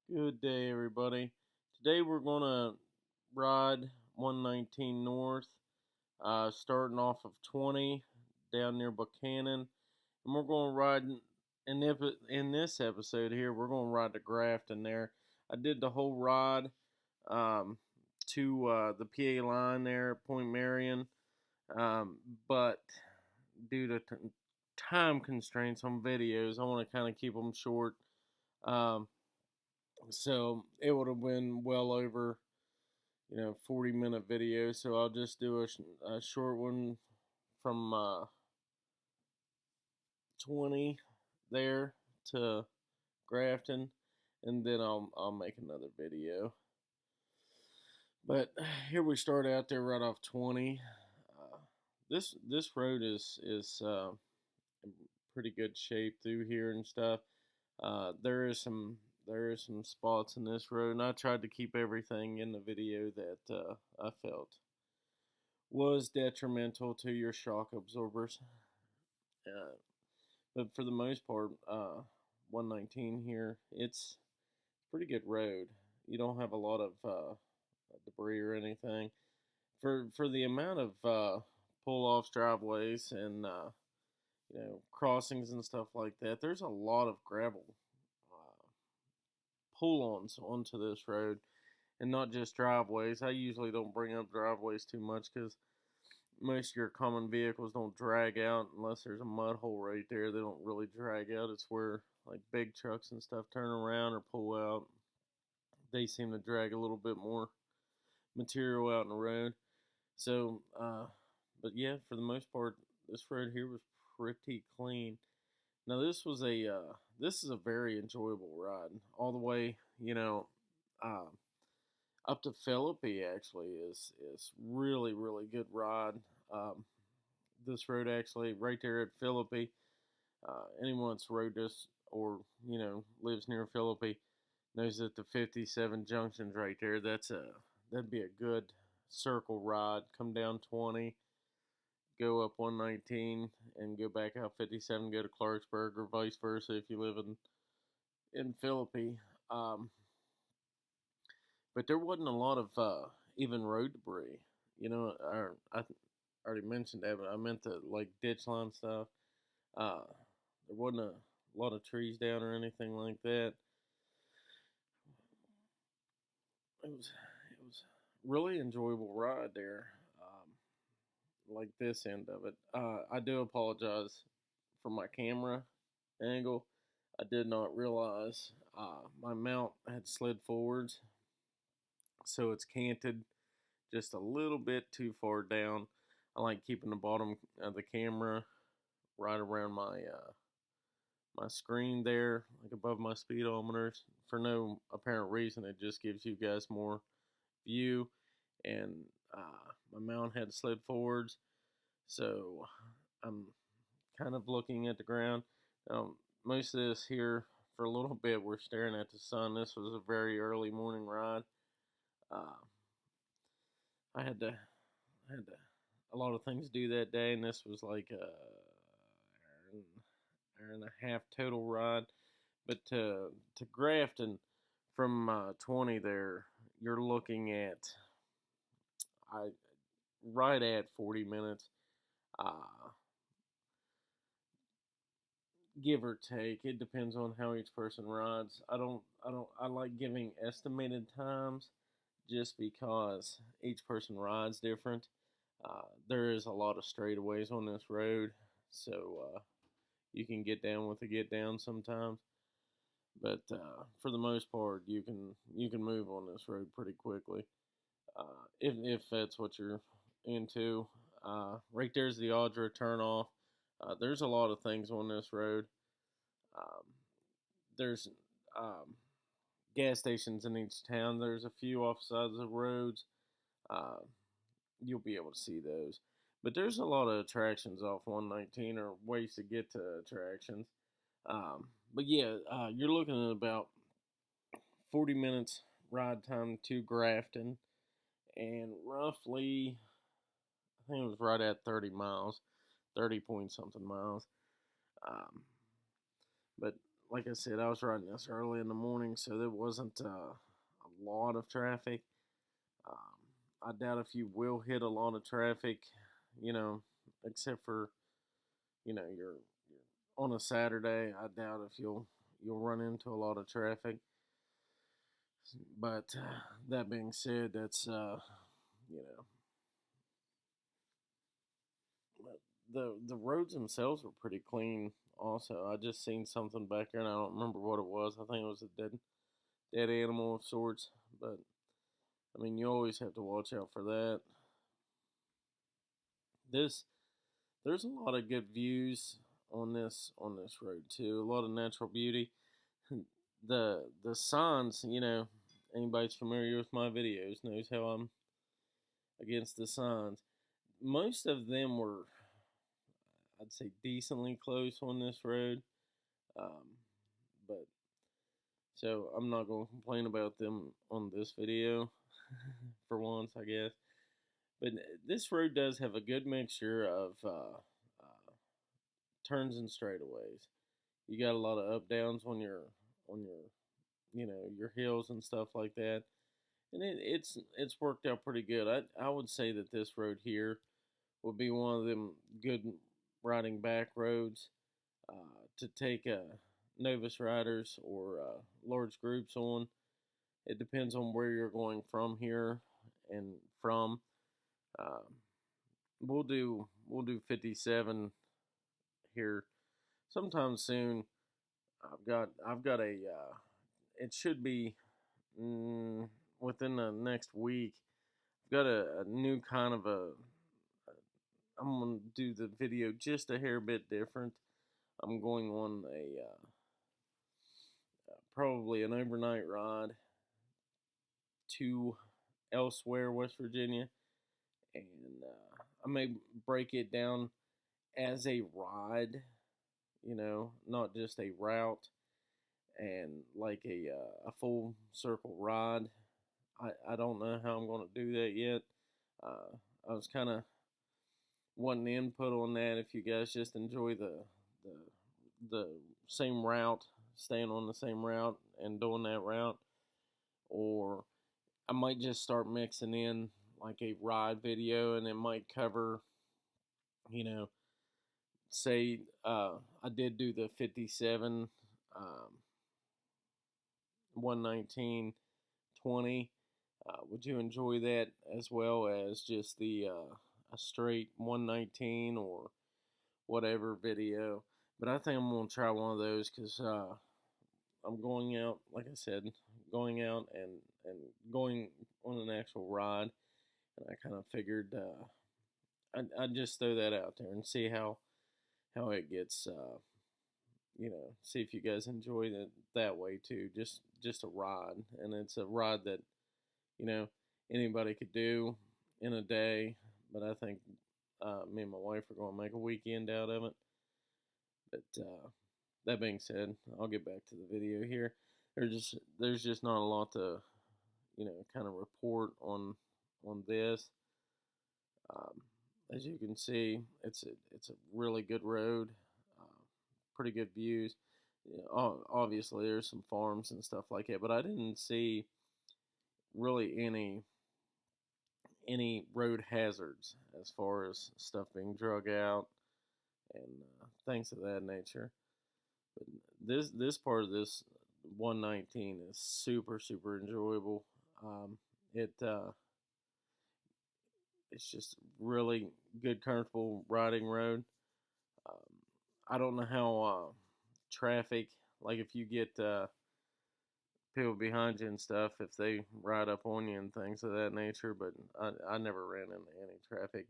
Good day, everybody. Today we're gonna ride 119 north, starting off of 20 down near Buckhannon, and we're gonna ride. In this episode here, we're gonna ride to Grafton. There, I did the whole ride um, to the PA line there at Point Marion, but due to time constraints on videos, I want to kind of keep them short. Um, so it would have been well over 40-minute video. So I'll just do a short one from 20 there to Grafton, and then I'll make another video. But here we start out there right off 20. This road is in pretty good shape through here and stuff. There is some spots in this road, and I tried to keep everything in the video that I felt was detrimental to your shock absorbers. Uh, but for the most part, 119 here, it's a pretty good road. You don't have a lot of debris or anything. For the amount of pull off driveways and crossings and stuff like that, there's a lot of gravel pull-ons onto this road, and not just driveways. I usually don't bring up driveways too much because most of your common vehicles don't drag out unless there's a mud hole right there. They don't really drag out. It's where like big trucks and stuff turn around or pull out. They seem to drag a little bit more material out in the road. So, but yeah, for the most part, this road here was pretty clean. Now this is a very enjoyable ride all the way. Uh, Up to Philippi actually is really good ride. Um, this road actually right there at Philippi. Anyone that's rode this or lives near Philippi knows that the 57 junctions right there. That'd be a good circle ride. Come down 20, go up 119, and go back out 57. Go to Clarksburg or vice versa if you live in Philippi. But there wasn't a lot of even road debris. I already mentioned that, but I meant the like ditch line stuff. Uh, there wasn't a lot of trees down or anything like that. It was really enjoyable ride there. Like this end of it. I do apologize for my camera angle. I did not realize my mount had slid forwards, so it's canted just a little bit too far down. I like keeping the bottom of the camera right around my screen there, like above my speedometers. For no apparent reason, it just gives you guys more view. And my mount had slid forwards, so I'm kind of looking at the ground. Most of this here, for a little bit, we're staring at the sun. This was a very early morning ride. Uh, I had a lot of things to do that day, and this was like a hour and a half total ride. But to Grafton from 20 there, you're looking at I right at 40 minutes, uh, give or take. It depends on how each person rides. I like giving estimated times just because each person rides different. There is a lot of straightaways on this road, so you can get down with the get down sometimes. But for the most part, you can move on this road pretty quickly if that's what you're into. Right there's the Audra turnoff. There's a lot of things on this road. Um, there's gas stations in each town. There's a few off sides of roads. Uh, you'll be able to see those. But there's a lot of attractions off 119 or ways to get to attractions. But yeah, you're looking at about 40 minutes ride time to Grafton, and roughly, I think it was right at 30 miles, 30 point something miles. Um, but like I said, I was riding this early in the morning, so there wasn't a lot of traffic. I doubt if you will hit a lot of traffic, you know, except for you're on a Saturday. I doubt if you'll run into a lot of traffic. But that being said, that's you know the roads themselves were pretty clean. Also, I just seen something back there, and I don't remember what it was. I think it was a dead animal of sorts. But I mean, you always have to watch out for that. This there's a lot of good views on this road too. A lot of natural beauty. The signs, anybody's familiar with my videos knows how I'm against the signs. Most of them were, I'd say, decently close on this road. Um, but so I'm not going to complain about them on this video for once, I guess. But this road does have a good mixture of turns and straightaways. You got a lot of up downs on your hills and stuff like that, and it's worked out pretty good. I would say that this road here would be one of them good riding back roads to take novice riders or large groups on. It depends on where you're going from here and from. Uh, we'll do 57 here sometime soon. I've got a it should be within the next week. I've got a new kind of a. I'm gonna do the video just a hair bit different. I'm going on a probably an overnight ride to elsewhere, West Virginia, and I may break it down as a ride, not just a route and like a full circle ride. I don't know how I'm going to do that yet. I was kind of wanting input on that. If you guys just enjoy the same route, staying on the same route and doing that route, or I might just start mixing in like a ride video, and it might cover, you know, say I did do the 57, 119, 20. Would you enjoy that as well as just the a straight 119 or whatever video? But I think I'm gonna try one of those because I'm going out, like I said, going out and going on an actual ride, and I kind of figured I'd just throw that out there and see how it gets. See if you guys enjoy it that way too. Just a ride, and it's a ride that you know anybody could do in a day. But I think me and my wife are going to make a weekend out of it. But that being said, I'll get back to the video here. There's just not a lot to kind of report on this. As you can see, it's a really good road, pretty good views. Obviously, there's some farms and stuff like that, but I didn't see really any road hazards as far as stuff being drug out and things of that nature. But this part of this 119 is super enjoyable. It it's just really good, comfortable riding road. Um, I don't know how traffic, like if you get people behind you and stuff, if they ride up on you and things of that nature, but I never ran into any traffic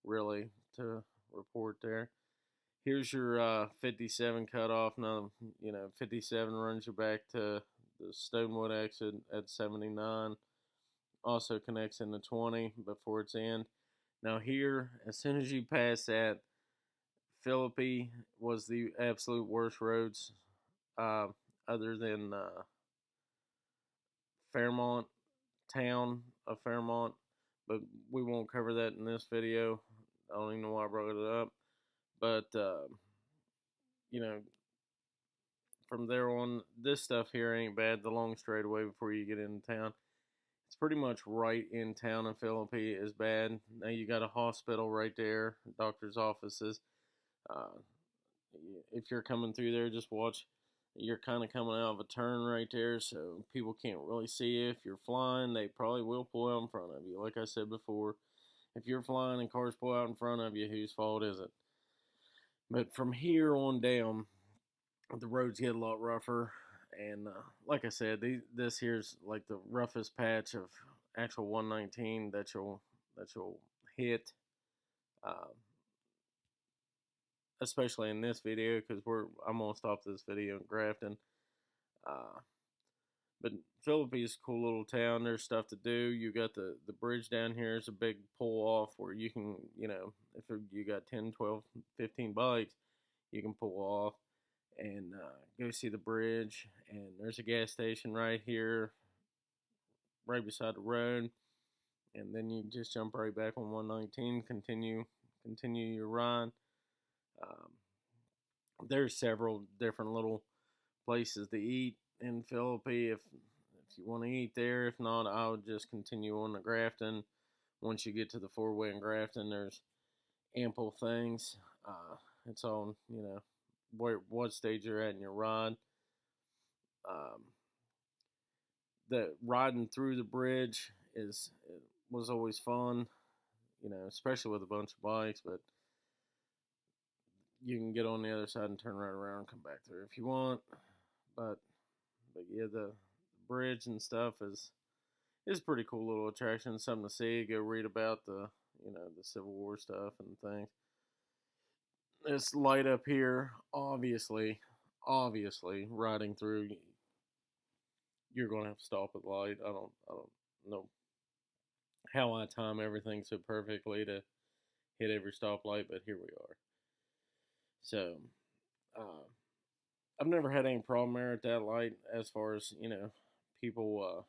really to report there. Here's your 57 cutoff. Now, 57 runs you back to the Stonewood exit at 79. Also connects into 20 before its end. Now here, as soon as you pass that, Philippi was the absolute worst roads, other than Fairmont, town of Fairmont, but we won't cover that in this video. I don't even know why I brought it up, but you know, from there on, this stuff here ain't bad. The long straightaway before you get into town, it's pretty much right in town in Philippi is bad. Now you got a hospital right there, doctor's offices. Uh, if you're coming through there, just watch. You're kind of coming out of a turn right there, so people can't really see you. If you're flying, they probably will pull out in front of you. Like I said before, if you're flying and cars pull out in front of you, whose fault is it? But from here on down, the roads get a lot rougher, and like I said, this here's like the roughest patch of actual 119 that you'll hit, uh, especially in this video because I'm gonna stop this video in Grafton. Uh, but Philippi is a cool little town. There's stuff to do. You got the bridge down here is a big pull off where you can, if you got 10, 12, 15 bikes, you can pull off and go see the bridge. And there's a gas station right here, right beside the road. And then you just jump right back on 119, continue your ride. Um, there's several different little places to eat in Philippi if you want to eat there. If not, I would just continue on to Grafton. Once you get to the four-way in Grafton, there's ample things. It's on, what stage you're at in your ride. The riding through the bridge was always fun, especially with a bunch of bikes, but you can get on the other side and turn right around and come back through if you want. But yeah, the bridge and stuff is a pretty cool little attraction, something to see. Go read about the Civil War stuff and things. This light up here, obviously, riding through, you're gonna have to stop at the light. I don't know how I time everything so perfectly to hit every stoplight, but here we are. So, I've never had any problem there at that light as far as, people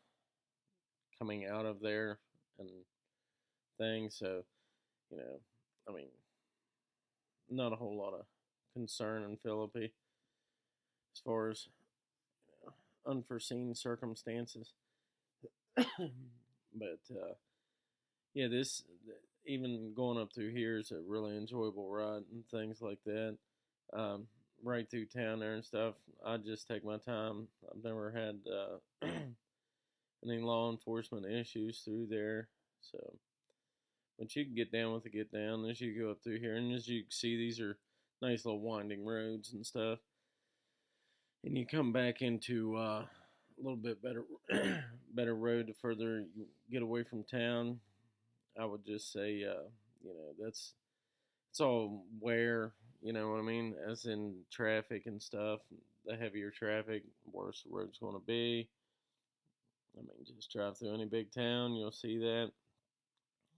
coming out of there and things. So, I mean, not a whole lot of concern in Philippi as far as unforeseen circumstances. But yeah, this even going up through here is a really enjoyable ride and things like that. Right through town there and stuff. I just take my time. I've never had any law enforcement issues through there. So, but you can get down with the get down as you go up through here, and as you can see, these are nice little winding roads and stuff. And you come back into a little bit better better road the further you get away from town. I would just say, it's all wear, you know what I mean, as in traffic and stuff. The heavier traffic, worse the road's going to be. I mean, just drive through any big town, you'll see that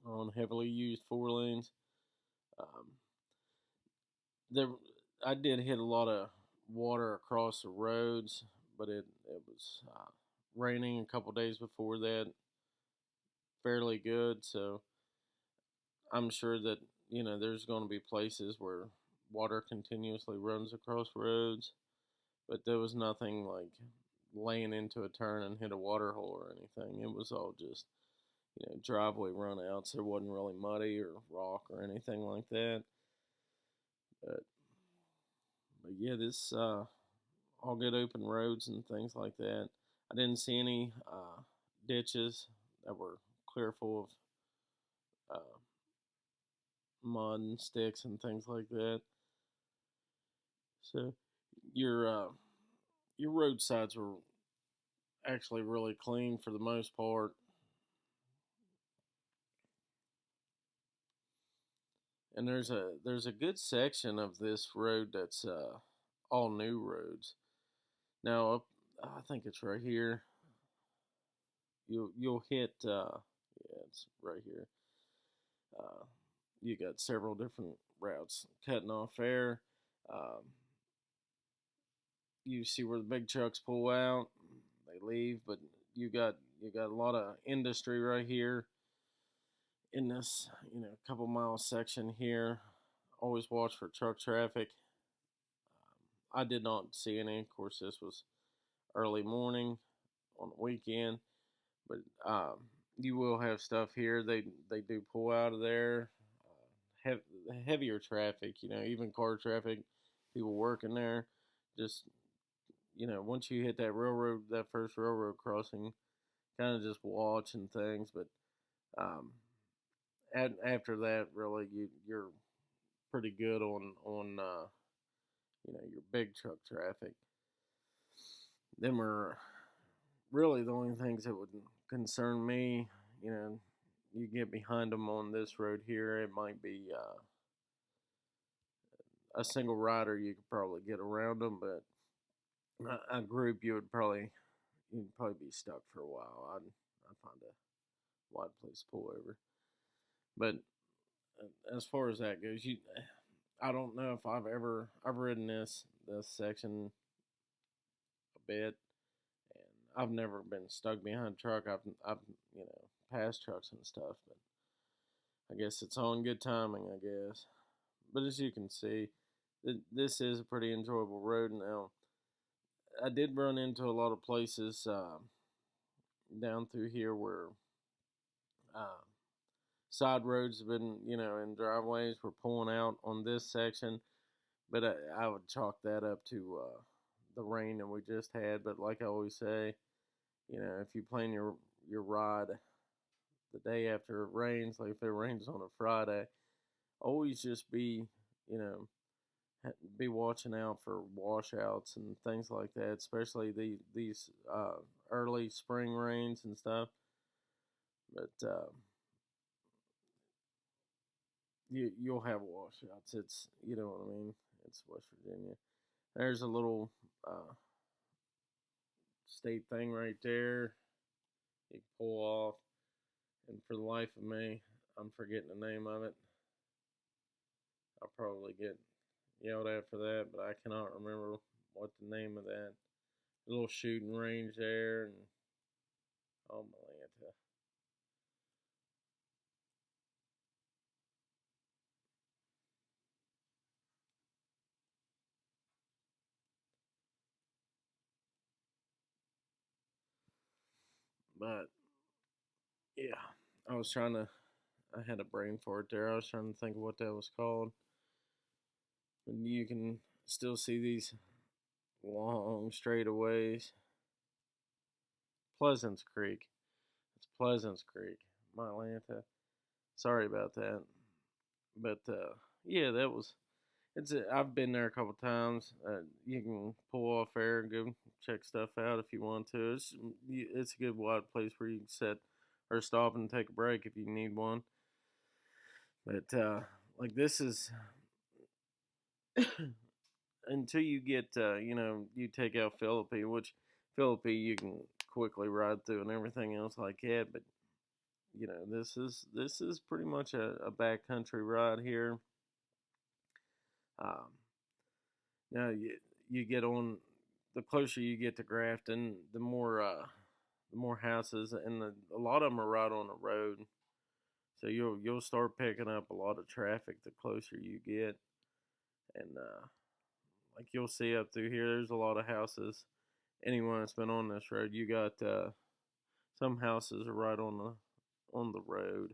on heavily used four lanes. There, I did hit a lot of water across the roads, but it was raining a couple days before that, fairly good. So I'm sure that there's going to be places where water continuously runs across roads, but there was nothing like laying into a turn and hit a water hole or anything. It was all just driveway runouts. There wasn't really muddy or rock or anything like that. But yeah, this all good open roads and things like that. I didn't see any ditches that were clear full of mud and sticks and things like that. So your roadsides were actually really clean for the most part. And there's a good section of this road that's all new roads. Now I think it's right here. You'll hit yeah, it's right here. You got several different routes cutting off there. You see where the big trucks pull out, they leave, but you got a lot of industry right here in this couple mile section here. Always watch for truck traffic. I did not see any. Of course, this was early morning on the weekend, but you will have stuff here. They do pull out of there. Heavier traffic, even car traffic, people working there. Just once you hit that railroad, that first railroad crossing, kind of just watching things. But um, after that, really, you're pretty good on your big truck traffic. Them are really the only things that would concern me. You get behind them on this road here, it might be a single rider. You could probably get around them, but a group you'd probably be stuck for a while. I'd find a wide place to pull over. But as far as that goes, I don't know if I've ridden this section a bit, and I've never been stuck behind a truck. I've passed trucks and stuff, but I guess it's on good timing, I guess. But as you can see, this is a pretty enjoyable road. Now, I did run into a lot of places down through here where uh, side roads have been, in driveways were pulling out on this section, but I would chalk that up to the rain that we just had. But like I always say, if you plan your ride the day after it rains, like if it rains on a Friday, always just be watching out for washouts and things like that, especially these early spring rains and stuff. But you'll have washouts. It's what I mean. It's West Virginia. There's a little state thing right there. You can pull off, and for the life of me, I'm forgetting the name of it. I'll probably get yelled at for that, but I cannot remember what the name of that little shooting range there. And oh my Lanta. But yeah, I had a brain fart there. I was trying to think of what that was called. And you can still see these long straightaways. Pleasance Creek. It's Pleasance Creek, my Atlanta. Sorry about that. But yeah, that was. I've been there a couple times. You can pull off there and go check stuff out if you want to. It's a good wide place where you can sit or stop and take a break if you need one. But like this is until you get you take out Philippi, which Philippi you can quickly ride through and everything else like that. But this is pretty much a backcountry ride here. Um, Now you get on the closer you get to Grafton, the more houses, and a lot of them are right on the road. So you'll start picking up a lot of traffic the closer you get, and like you'll see up through here, there's a lot of houses. Anyone that's been on this road, you got some houses are right on the road,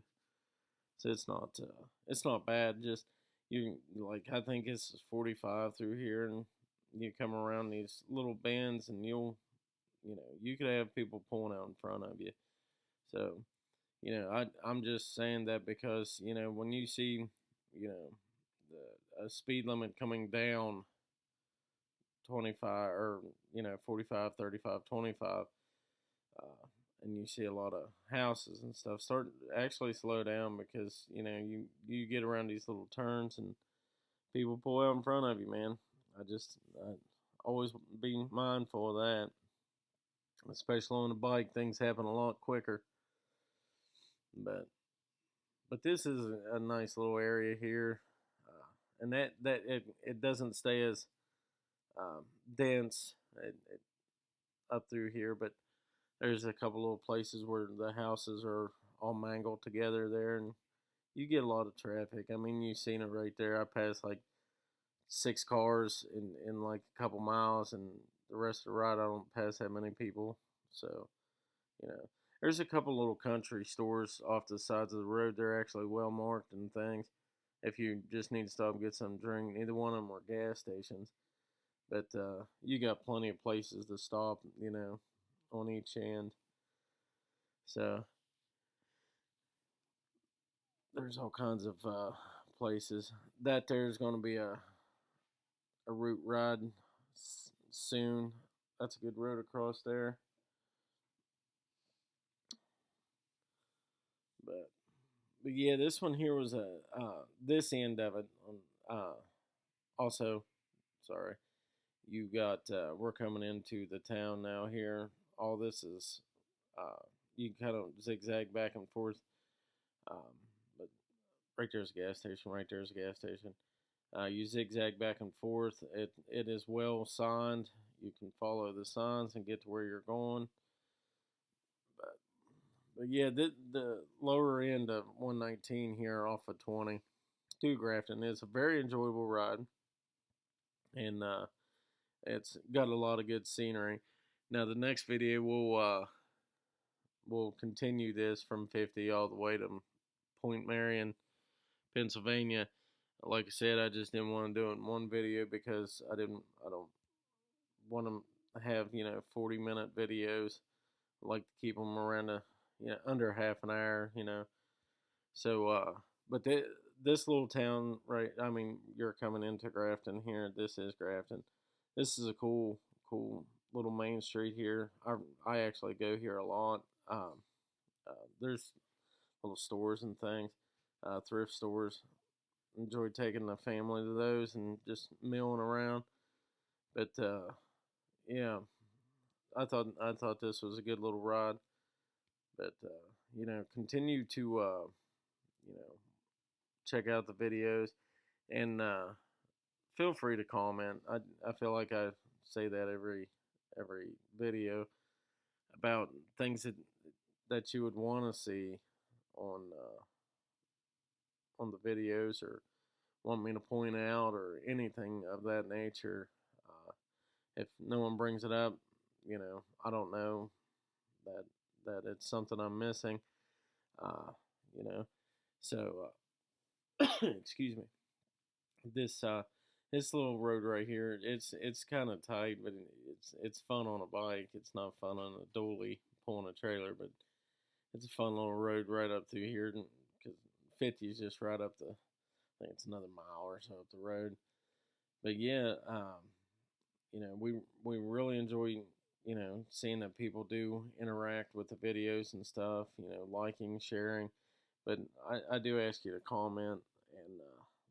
so it's not bad. Just you like I think it's 45 through here, and you come around these little bends, and you could have people pulling out in front of you. So I'm just saying that because when you see a speed limit coming down 25 or 45, 35, 25, and you see a lot of houses and stuff, start actually slow down because you get around these little turns and people pull out in front of you, man. I always be mindful of that, especially on a bike. Things happen a lot quicker, but this is a nice little area here, and that it doesn't stay as dense up through here, but there's a couple little places where the houses are all mangled together there, and you get a lot of traffic. I mean, you've seen it right there. I passed like 6 cars in like a couple miles, and the rest of the ride I don't pass that many people. So, you know, there's a couple little country stores off the sides of the road. They're actually well marked and things. If you just need to stop and get some drink, neither one of them are gas stations. But you got plenty of places to stop, on each end. So there's all kinds of places. That there's going to be a route ride soon. That's a good road across there. But yeah, this one here was this end of it. Also, sorry, you got we're coming into the town now here. All this is you kind of zigzag back and forth. But right there's a gas station. Right there's a gas station. You zigzag back and forth. It is well signed. You can follow the signs and get to where you're going. But yeah, the lower end of 119 here off of 20 to Grafton is a very enjoyable ride, and it's got a lot of good scenery. Now the next video we'll continue this from 50 all the way to Point Marion, Pennsylvania. Like I said, I just didn't want to do it in one video because I don't want to have 40-minute videos. I like to keep them around under half an hour. So but this little town, right? I mean, you're coming into Grafton here. This is Grafton. This is a cool little main street here. I actually go here a lot. There's little stores and things, thrift stores. Enjoy taking the family to those and just milling around. But yeah, I thought this was a good little ride. But continue to check out the videos, and feel free to comment. I feel like I say that every video about things that you would want to see on the videos, or want me to point out, or anything of that nature. If no one brings it up, I don't know that it's something I'm missing. You know, so excuse me. This little road right here, it's kind of tight, but it's fun on a bike. It's not fun on a dolly pulling a trailer, but it's a fun little road right up through here, because 50 is just right up the, I think it's another mile or so up the road. But yeah, we really enjoy seeing that people do interact with the videos and stuff, liking, sharing. But I do ask you to comment and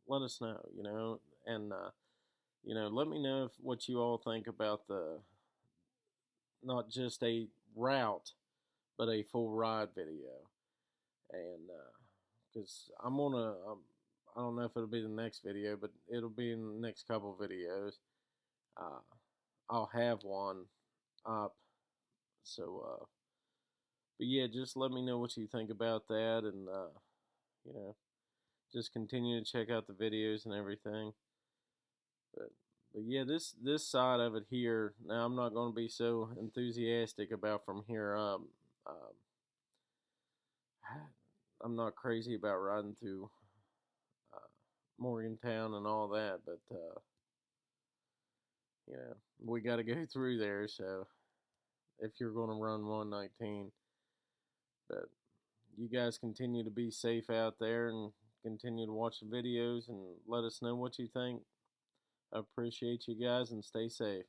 let us know, and let me know what you all think about the, not just a route, but a full ride video. And because I'm gonna, I don't know if it'll be the next video, but it'll be in the next couple videos. I'll have one up. So, but yeah, just let me know what you think about that, and just continue to check out the videos and everything. But yeah, this side of it here, now I'm not going to be so enthusiastic about from here up. I'm not crazy about riding through Morgantown and all that, but we got to go through there. So if you're going to run 119, but you guys continue to be safe out there, and continue to watch the videos and let us know what you think. I appreciate you guys, and stay safe.